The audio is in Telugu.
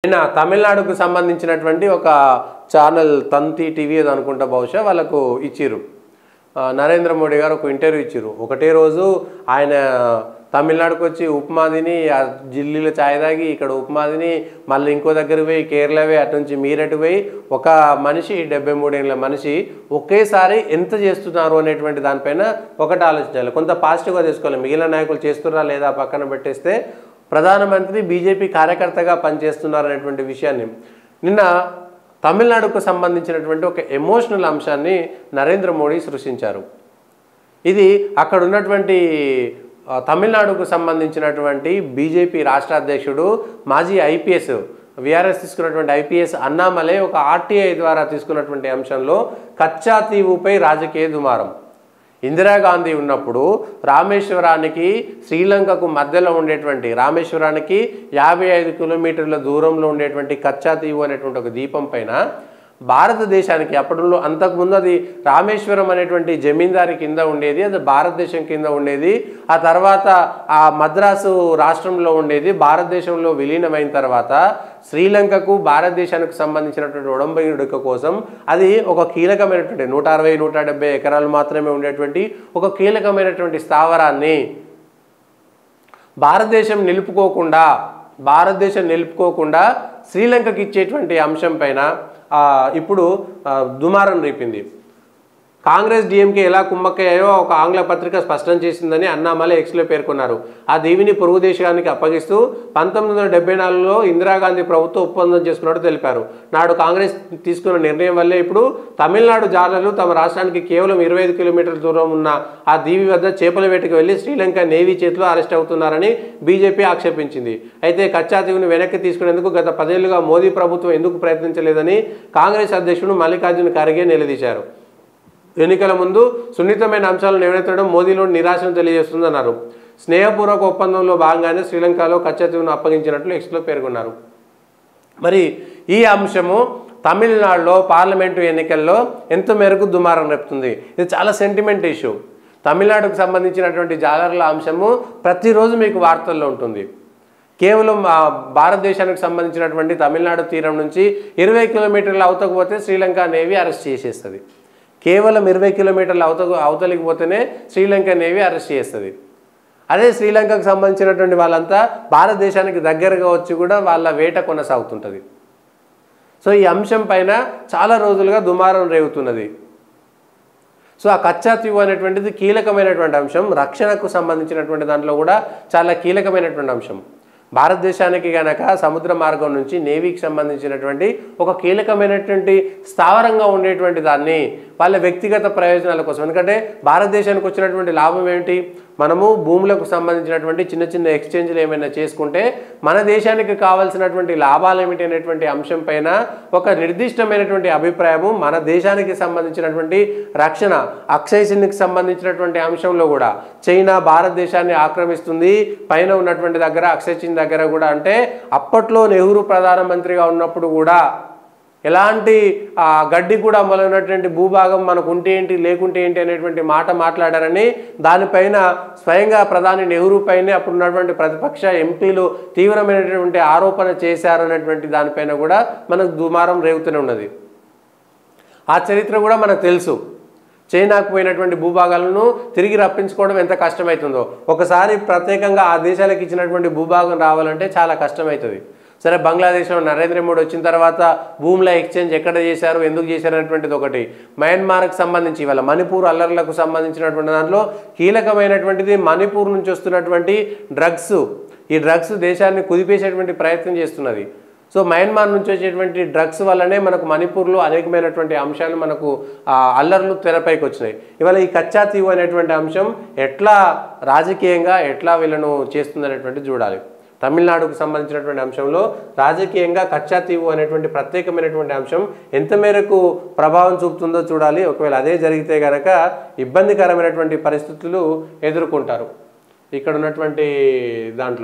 నిన్న తమిళనాడుకు సంబంధించినటువంటి ఒక ఛానల్ తంతి టీవీ ఏదో అనుకుంటా బహుశా వాళ్ళకు ఇచ్చిర్రు. నరేంద్ర మోడీ గారు ఒక ఇంటర్వ్యూ ఇచ్చిర్రు. ఒకటే రోజు ఆయన తమిళనాడుకు వచ్చి ఉప్మా తిని ఢిల్లీలో ఛాయ్ తాగి ఇక్కడ ఉప్మా తిని మళ్ళీ ఇంకో దగ్గర పోయి కేరళ పోయి అటు నుంచి మీరటు పోయి ఒక మనిషి 73 ఏళ్ళ మనిషి ఒకేసారి ఎంత చేస్తున్నారు అనేటువంటి దానిపైన ఒకటి ఆలోచించాలి. కొంత పాజిటివ్గా తీసుకోవాలి. మిగిలిన నాయకులు చేస్తున్నారా లేదా పక్కన పెట్టేస్తే ప్రధానమంత్రి బీజేపీ కార్యకర్తగా పనిచేస్తున్నారు అనేటువంటి విషయాన్ని నిన్న తమిళనాడుకు సంబంధించినటువంటి ఒక ఎమోషనల్ అంశాన్ని నరేంద్ర మోడీ సృష్టించారు. ఇది అక్కడ ఉన్నటువంటి తమిళనాడుకు సంబంధించినటువంటి బీజేపీ రాష్ట్ర అధ్యక్షుడు మాజీ ఐపీఎస్ వీఆర్ఎస్ తీసుకున్నటువంటి ఐపీఎస్ అన్నామలై ఒక ఆర్టీఐ ద్వారా తీసుకున్నటువంటి అంశంలో కచ్చా తీవుపై రాజకీయ దుమారం. ఇందిరాగాంధీ ఉన్నప్పుడు రామేశ్వరానికి శ్రీలంకకు మధ్యలో ఉండేటువంటి రామేశ్వరానికి 55 కిలోమీటర్ల దూరంలో ఉండేటువంటి కచ్చా తీవు అనేటువంటి ఒక ద్వీపం పైన భారతదేశానికి అప్పట్లో అంతకుముందు అది రామేశ్వరం అనేటువంటి జమీందారి కింద ఉండేది, అది భారతదేశం కింద ఉండేది. ఆ తర్వాత ఆ మద్రాసు రాష్ట్రంలో ఉండేది. భారతదేశంలో విలీనమైన తర్వాత శ్రీలంకకు భారతదేశానికి సంబంధించినటువంటి ఒడంబడిక కోసం అది ఒక కీలకమైనటువంటి 160-170 ఎకరాలు మాత్రమే ఉండేటువంటి ఒక కీలకమైనటువంటి స్థావరాన్ని భారతదేశం నిలుపుకోకుండా శ్రీలంకకి ఇచ్చేటువంటి అంశం పైన ఇప్పుడు దుమారం రేపింది. కాంగ్రెస్ డిఎంకే ఎలా కుమ్మక్కయ్యాయో ఒక ఆంగ్ల పత్రిక స్పష్టం చేసిందని అన్నామలై ఎక్స్లో పేర్కొన్నారు. ఆ దీవిని పొరుగు దేశానికి అప్పగిస్తూ 1974లో ఇందిరాగాంధీ ప్రభుత్వం ఒప్పందం చేసుకున్నట్టు తెలిపారు. నాడు కాంగ్రెస్ తీసుకున్న నిర్ణయం వల్లే ఇప్పుడు తమిళనాడు జాలర్లు తమ రాష్ట్రానికి కేవలం 25 కిలోమీటర్ల దూరం ఉన్న ఆ దీవి వద్ద చేపల వేటకు వెళ్లి శ్రీలంక నేవీ చేతిలో అరెస్ట్ అవుతున్నారని బీజేపీ ఆక్షేపించింది. అయితే కచ్చా తీవుని వెనక్కి తీసుకునేందుకు గత 10 ఏళ్లుగా మోదీ ప్రభుత్వం ఎందుకు ప్రయత్నించలేదని కాంగ్రెస్ అధ్యక్షుడు మల్లికార్జున ఖర్గే నిలదీశారు. ఎన్నికల ముందు సున్నితమైన అంశాలను లేవనెత్తడం మోదీలోని నిరాశను తెలియజేస్తుందన్నారు. స్నేహపూర్వక ఒప్పందంలో భాగంగానే శ్రీలంకలో కచ్చా తీవును అప్పగించినట్లు ఎక్స్లో పేర్కొన్నారు. మరి ఈ అంశము తమిళనాడులో పార్లమెంటు ఎన్నికల్లో ఎంత మేరకు దుమారం రేపుతుంది? ఇది చాలా సెంటిమెంట్ ఇష్యూ. తమిళనాడుకు సంబంధించినటువంటి జాలర్ల అంశము ప్రతిరోజు మీకు వార్తల్లో ఉంటుంది. కేవలం భారతదేశానికి సంబంధించినటువంటి తమిళనాడు తీరం నుంచి 20 కిలోమీటర్ల అవతలకు పోతే శ్రీలంక నేవీ అరెస్ట్ చేసేస్తుంది. కేవలం 20 కిలోమీటర్ల అవతలికి పోతేనే శ్రీలంక నేవీ అరెస్ట్ చేస్తుంది. అదే శ్రీలంకకు సంబంధించినటువంటి వాళ్ళంతా భారతదేశానికి దగ్గరగా వచ్చి కూడా వాళ్ళ వేట కొనసాగుతుంటుంది. సో ఈ అంశం పైన చాలా రోజులుగా దుమారం రేగుతున్నది. సో ఆ కచ్చా తీవు అనేటువంటిది కీలకమైనటువంటి అంశం. రక్షణకు సంబంధించినటువంటి దాంట్లో కూడా చాలా కీలకమైనటువంటి అంశం. భారతదేశానికి కనుక సముద్ర మార్గం నుంచి నేవీకి సంబంధించినటువంటి ఒక కీలకమైనటువంటి స్థావరంగా ఉండేటువంటి దాన్ని వాళ్ళ వ్యక్తిగత ప్రయోజనాల కోసం, ఎందుకంటే భారతదేశానికి వచ్చినటువంటి లాభం ఏమిటి? మనము భూములకు సంబంధించినటువంటి చిన్న చిన్న ఎక్స్చేంజ్లు ఏమైనా చేసుకుంటే మన దేశానికి కావాల్సినటువంటి లాభాలు ఏమిటి అనేటువంటి అంశం పైన ఒక నిర్దిష్టమైనటువంటి అభిప్రాయము, మన దేశానికి సంబంధించినటువంటి రక్షణ అక్షయసిన్కి సంబంధించినటువంటి అంశంలో కూడా చైనా భారతదేశాన్ని ఆక్రమిస్తుంది పైన ఉన్నటువంటి దగ్గర అక్షయసిన్ దగ్గర కూడా. అంటే అప్పట్లో నెహ్రూ ప్రధానమంత్రిగా ఉన్నప్పుడు కూడా ఎలాంటి గడ్డి కూడా మొదలైనటువంటి భూభాగం మనకు ఉంటే ఏంటి లేకుంటే ఏంటి అనేటువంటి మాట మాట్లాడారని దానిపైన స్వయంగా ప్రధాని నెహ్రూ పైనే అప్పుడు ఉన్నటువంటి ప్రతిపక్ష ఎంపీలు తీవ్రమైనటువంటి ఆరోపణ చేశారనేటువంటి దానిపైన కూడా మనకు దుమారం రేగుతూనే ఉన్నది. ఆ చరిత్ర కూడా మనకు తెలుసు. చైనాకు పోయినటువంటి భూభాగాలను తిరిగి రప్పించుకోవడం ఎంత కష్టమవుతుందో. ఒకసారి ప్రత్యేకంగా ఆ దేశాలకు ఇచ్చినటువంటి భూభాగం రావాలంటే చాలా కష్టమవుతుంది. సరే, బంగ్లాదేశ్లో నరేంద్ర మోడీ వచ్చిన తర్వాత భూముల ఎక్స్చేంజ్ ఎక్కడ చేశారు, ఎందుకు చేశారు అనేటువంటిది ఒకటి. మయన్మార్కి సంబంధించి ఇవాళ మణిపూర్ అల్లర్లకు సంబంధించినటువంటి దాంట్లో కీలకమైనటువంటిది మణిపూర్ నుంచి వస్తున్నటువంటి డ్రగ్స్. ఈ డ్రగ్స్ దేశాన్ని కుదిపేసేటువంటి ప్రయత్నం చేస్తున్నది. సో మయన్మార్ నుంచి వచ్చేటువంటి డ్రగ్స్ వల్లనే మనకు మణిపూర్లో అనేకమైనటువంటి అంశాలు మనకు అల్లర్లు తెరపైకి వచ్చినాయి. ఇవాళ ఈ కచ్చా తీవు అనేటువంటి అంశం ఎట్లా రాజకీయంగా ఎట్లా వీళ్ళను చేస్తుంది అనేటువంటి చూడాలి. తమిళనాడుకు సంబంధించినటువంటి అంశంలో రాజకీయంగా కచ్చా తీవు అనేటువంటి ప్రత్యేకమైనటువంటి అంశం ఎంత మేరకు ప్రభావం చూపుతుందో చూడాలి. ఒకవేళ అదే జరిగితే కనుక ఇబ్బందికరమైనటువంటి పరిస్థితులు ఎదుర్కొంటారు ఇక్కడ ఉన్నటువంటి దాంట్లో.